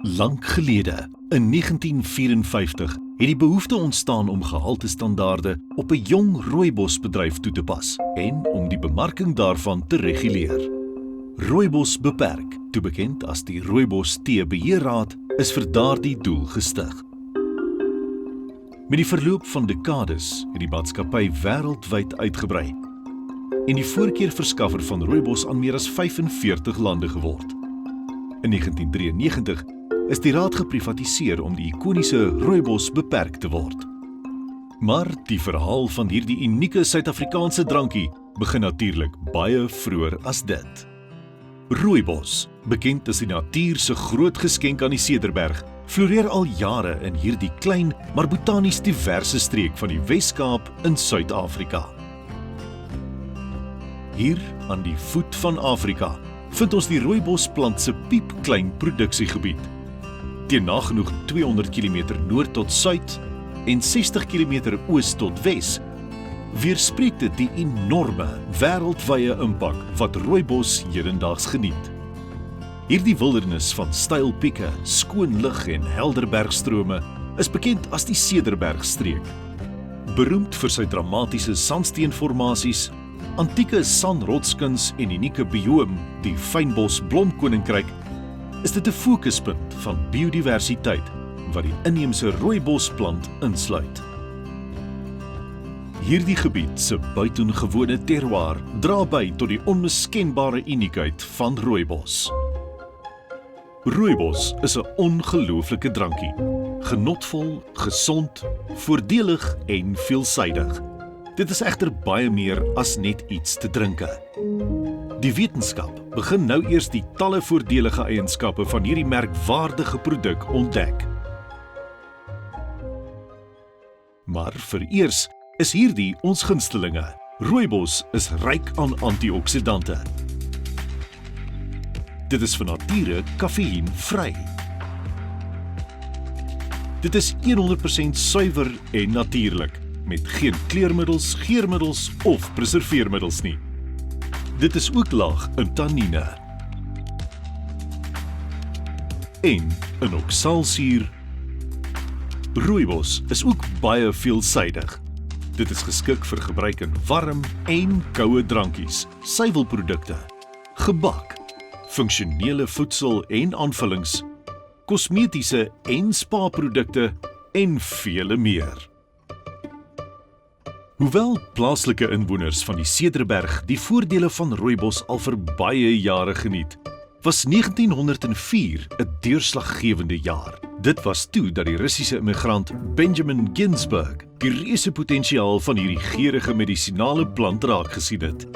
Lank gelede, in 1954, het die behoefte ontstaan om gehaltestandaarde op 'n jong rooibosbedryf toe te pas en om die bemarking daarvan te reguleer. Rooibos Beperk, toe bekend as die Rooibos Tee Beheerraad, is vir daardie doel gestig. Met die verloop van dekades het die maatskappy wêreldwyd uitgebrei en die voorkeurverskaffer van rooibos aan meer as 45 lande geword. In 1993 is die raad geprivatiseer om die ikoniese rooibos beperk te word. Maar die verhaal van hierdie unieke Suid-Afrikaanse drankie begin natuurlik baie vroeër as dit. Rooibos, bekend as die natuur se groot geskenk aan die Cederberg, floreer al jare in hierdie klein maar botanies diverse streek van die Wes-Kaap in Suid-Afrika. Hier aan die voet van Afrika vind ons die rooibosplant se piepklein produksiegebied. Teen nagenoeg 200 km noord tot suid en 60 km oos tot wes, weerspreek dit die enorme wêreldwye impak wat rooibos hedendaags geniet. Hierdie wildernis van steil pieke, skoon lug en helder bergstrome is bekend as die Cederbergstreek. Beroemd vir sy dramatiese sandsteenformasies, antieke sandrotskuns en unieke bioom, die fynbos blomkoninkryk, is dit 'n fokuspunt van biodiversiteit wat die inheemse rooibosplant insluit. Hierdie gebied se buitengewone terroir dra by tot die onmiskenbare uniekheid van rooibos. Rooibos is 'n ongelooflike drankie, genotvol, gesond, voordelig en veelsidig. Dit is egter baie meer as net iets te drinke. Die wetenskap begin nou eers die talle voordelige eienskappe van hierdie merkwaardige produk ontdek. Maar vereers is hierdie ons gunstelinge. Rooibos is ryk aan antioksidante. Dit is van nature kafeïnvry. Dit is 100% suiwer en natuurlik, met geen kleurmiddels, geurmiddels of preserveermiddels nie. Dit is ook laag in tannine en in oksalsuur. Rooibos is ook baie veelsidig. Dit is geskik vir gebruik in warm en koue drankies, suiwelprodukte, gebak, funksionele voedsel en aanvullings, kosmetiese en spa-produkte en vele meer. Hoewel plaaslike inwoners van die Cederberg die voordele van rooibos al vir baie jare geniet, was 1904 'n deurslaggewende jaar. Dit was toe dat die Russiese immigrant Benjamin Ginsberg die reuse potensiaal van hierdie geurende medisinale plant raak gesien het.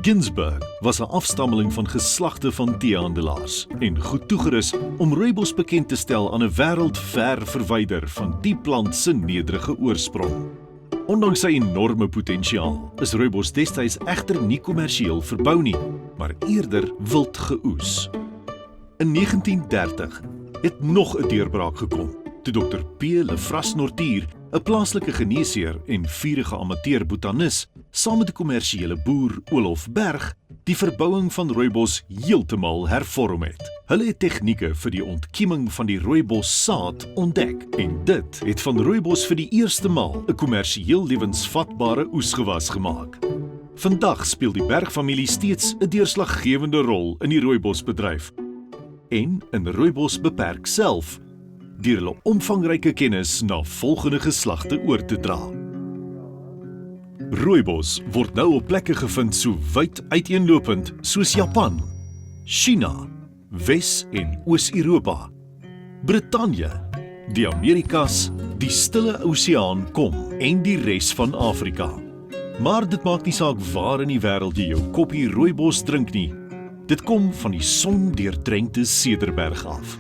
Ginsberg was 'n afstammeling van geslagte van teehandelaars en goed toegerus om rooibos bekend te stel aan 'n wêreld ver verwyder van die plant se nederige oorsprong. Ondanks sy enorme potensiaal is rooibos destyds egter nie kommersieel verbou nie, maar eerder wild geoes. In 1930 het nog 'n deurbraak gekom, toe Dr. P. Lefras-Nortier, 'n plaaslike geneesheer en vurige amateur-botanis, saam met die kommersiële boer Olof Berg, die verbouing van rooibos heeltemal hervorm het. Hulle het tegnieke vir die ontkieming van die rooibossaad ontdek en dit het van rooibos vir die eerste maal 'n kommersieel lewensvatbare oesgewas gemaak. Vandag speel die Berg-familie steeds 'n deurslaggewende rol in die rooibosbedryf en in Rooibos Beperk self, deur hulle omvangryke kennis na volgende geslagte oor te dra. Rooibos word nou op plekke gevind so wyd uiteenlopend soos Japan, China, Wes- en Oos-Europa, Brittanje, die Amerikas, die Stille Oseaan kom en die res van Afrika. Maar dit maak nie saak waar in die wêreld jy jou koppie rooibos drink nie. Dit kom van die sondeurdrenkte Cederberg af.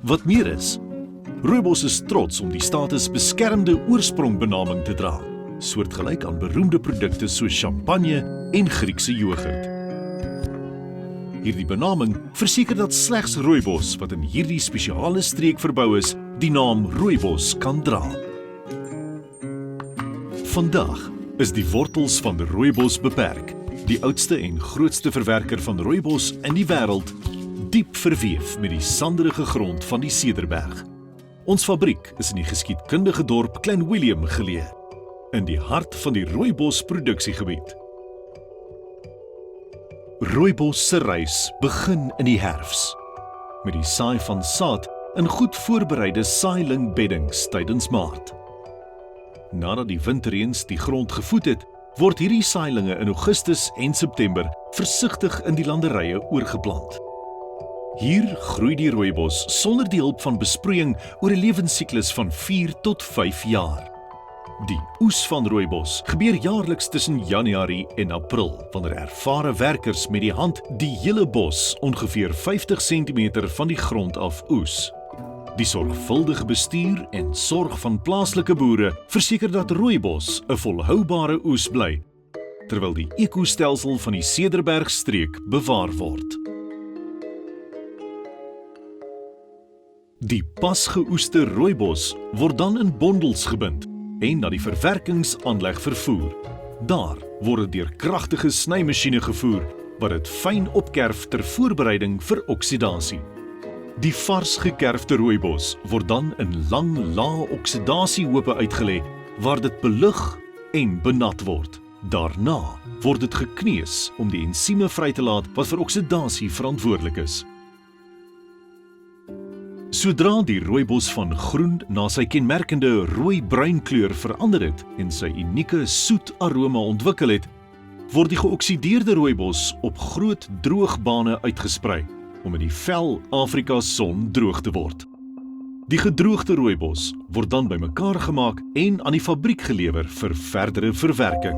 Wat meer is, rooibos is trots om die status beskermde oorsprongbenaming te dra, soortgelyk aan beroemde produkte soos champagne en Griekse jogurt. Hierdie benaming verseker dat slegs rooibos wat in hierdie spesiale streek verbou is, die naam rooibos kan dra. Vandag is die wortels van Rooibos Beperk, die oudste en grootste verwerker van rooibos in die wêreld, diep verweef met die sanderige grond van die Cederberg. Ons fabriek is in die geskiedkundige dorp Klein Willem geleë, in die hart van die rooibos produksiegebied. Rooibos se reis begin in die herfs, met die saai van saad in goed voorbereide saailing-beddings tydens Maart. Nadat die winterreëns die grond gevoed het, word hierdie saailinge in Augustus en September versigtig in die landerye oorgeplant. Hier groei die rooibos sonder die hulp van besproeiing oor 'n lewensiklus van 4 tot 5 jaar. Die oes van rooibos gebeur jaarliks tussen Januarie en April, wanneer ervare werkers met die hand die hele bos ongeveer 50 cm van die grond af oes. Die sorgvuldige bestuur en sorg van plaaslike boere verseker dat rooibos 'n volhoubare oes bly, terwyl die ekostelsel van die Cederbergstreek bewaar word. Die pas geoeste rooibos word dan in bondels gebind en na die verwerkingsaanleg vervoer. Daar word dit deur kragtige snymasjiene gevoer wat dit fyn opkerf ter voorbereiding vir oksidasie. Die vars gekerfde rooibos word dan in lang lae oksidasiehope uitgelê waar dit belug en benat word. Daarna word dit gekneus om die ensieme vry te laat wat vir oksidasie verantwoordelik is. Sodra die rooibos van groen na sy kenmerkende rooi-bruin kleur verander het en sy unieke soet aroma ontwikkel het, word die geoksideerde rooibos op groot droogbane uitgesprei om in die vel Afrika son droog te word. Die gedroogde rooibos word dan bymekaar gemaak en aan die fabriek gelewer vir verdere verwerking.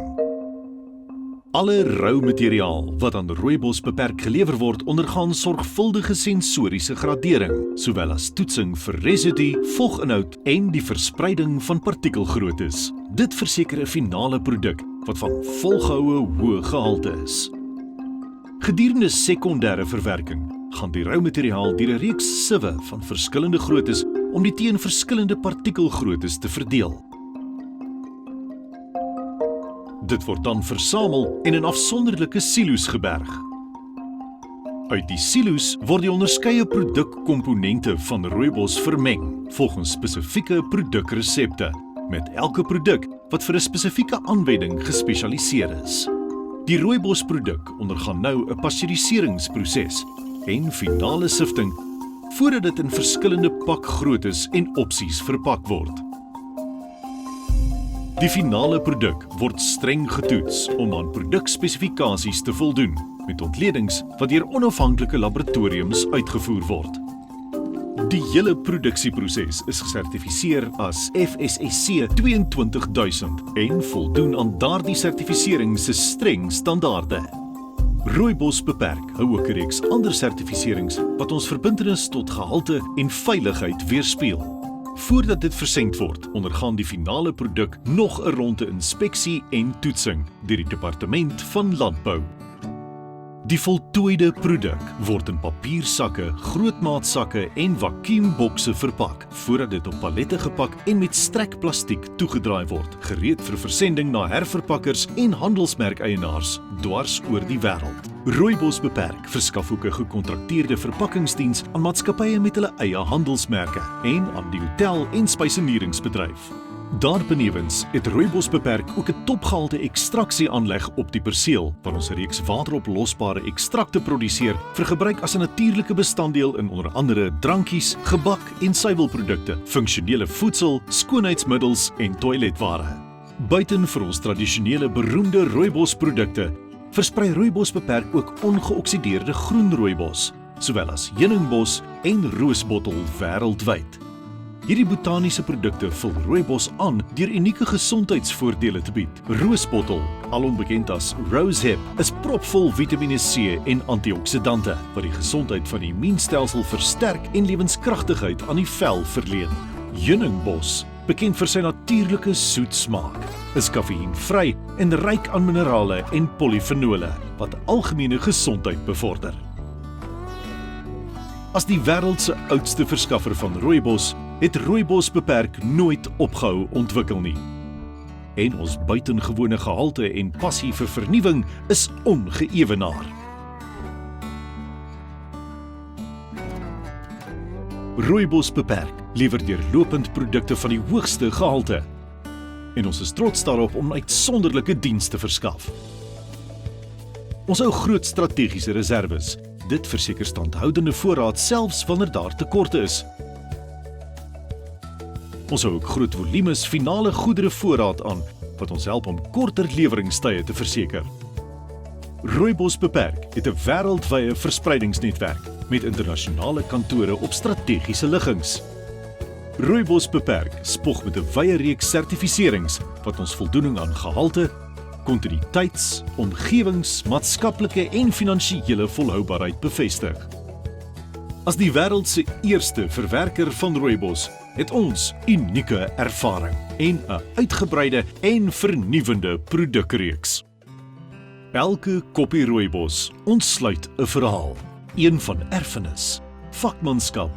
Alle rou materiaal wat aan rooibos beperk gelewer word, ondergaan sorgvuldige sensoriese gradering, sowel as toetsing vir residue, voginhoud en die verspreiding van partikelgroottes. Dit verseker 'n finale produk wat van volgehoue hoë gehalte is. Gedurende sekondêre verwerking gaan die rou materiaal deur 'n reeks siwe van verskillende groottes om die teen verskillende partikelgroottes te verdeel. Dit word dan versamel en in afsonderlike silo's geberg. Uit die silo's word die onderskeie produkkomponente van rooibos vermeng volgens spesifieke produkresepte, met elke produk wat vir 'n spesifieke aanwending gespesialiseer is. Die rooibosproduk ondergaan nou 'n pasteuriseringsproses en finale sifting voordat dit in verskillende pakgroottes en opsies verpak word. Die finale produk word streng getoets om aan produkspesifikasies te voldoen, met ontledings wat deur onafhanklike laboratoriums uitgevoer word. Die hele produksieproses is gesertifiseer as FSSC 22000 en voldoen aan daardie sertifisering se streng standaarde. Rooibos beperk hou ook 'n reeks ander sertifiserings wat ons verbintenis tot gehalte en veiligheid weerspieël. Voordat dit versend word, ondergaan die finale produk nog 'n ronde inspeksie en toetsing deur die Departement van Landbou. Die voltooide produk word in papiersakke, grootmaatsakke en vakuumbokse verpak, voordat dit op pallette gepak en met strekplastiek toegedraai word, gereed vir versending na herverpakkers en handelsmerkeienaars dwars oor die wêreld. Rooibos beperk verskaf ook 'n gekontrakteerde verpakkingsdiens aan maatskappye met hulle eie handelsmerke en aan die hotel- en spyseneringsbedryf. Daarbenewens het Rooibos beperk ook 'n topgehalte ekstraksieaanleg op die perseel, waar ons 'n reeks wateroplosbare ekstrakte produseer vir gebruik as 'n natuurlike bestanddeel in onder andere drankies, gebak en suiwelprodukte, funksionele voedsel, skoonheidsmiddels en toiletware. Buiten vir ons tradisionele beroemde rooibosprodukte, versprei Rooibos beperk ook ongeoksideerde groen rooibos, sowel as heuningbos en roosbottel wêreldwyd. Hierdie botaniese produkte vul rooibos aan deur unieke gesondheidsvoordele te bied. Roosbottel, alom bekend as rosehip, is propvol Vitamiene C en antioksidante wat die gesondheid van die immuunstelsel versterk en lewenskragtigheid aan die vel verleen. Heuningbos, bekend vir sy natuurlike soet smaak, is kafeïnvry en ryk aan minerale en polifenole wat algemene gesondheid bevorder. As die wêreld se oudste verskaffer van rooibos, het Rooibos beperk nooit opgehou ontwikkel nie. En ons buitengewone gehalte en passie vir vernuwing is ongeëwenaar. Rooibos Beperk lewer deurlopend produkte van die hoogste gehalte. En ons is trots daarop om uitsonderlike diens te verskaf. Ons hou groot strategiese reserves. Dit verseker standhoudende voorraad selfs wanneer daar tekorte is. Ons hou ook groot volumes finale goedere voorraad aan, wat ons help om korter leweringstye te verseker. Rooibos Beperk het 'n wêreldwye verspreidingsnetwerk met internasionale kantore op strategiese liggings. Rooibos Beperk spog met 'n wye reeks sertifiserings wat ons voldoening aan gehalte, kontinuïteits, omgewings, maatskaplike en finansiële volhoubaarheid bevestig. As die wêreld se eerste verwerker van rooibos het ons unieke ervaring en 'n uitgebreide en vernuwende produkreeks. Elke koppie rooibos ontsluit 'n verhaal, een van erfenis, vakmanskap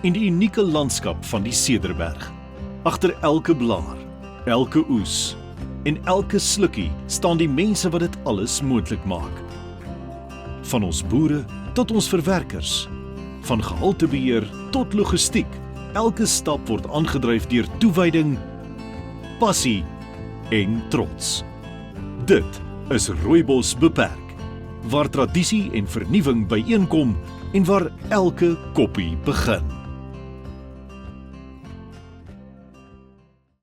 en die unieke landskap van die Cederberg. Agter elke blaar, elke oes en elke slukkie staan die mense wat dit alles moontlik maak. Van ons boere tot ons verwerkers, van gehaltebeheer tot logistiek, elke stap word aangedryf deur toewyding, passie en trots. Dit is Rooibos Beperk, waar tradisie en vernuwing byeenkom en waar elke koppie begin.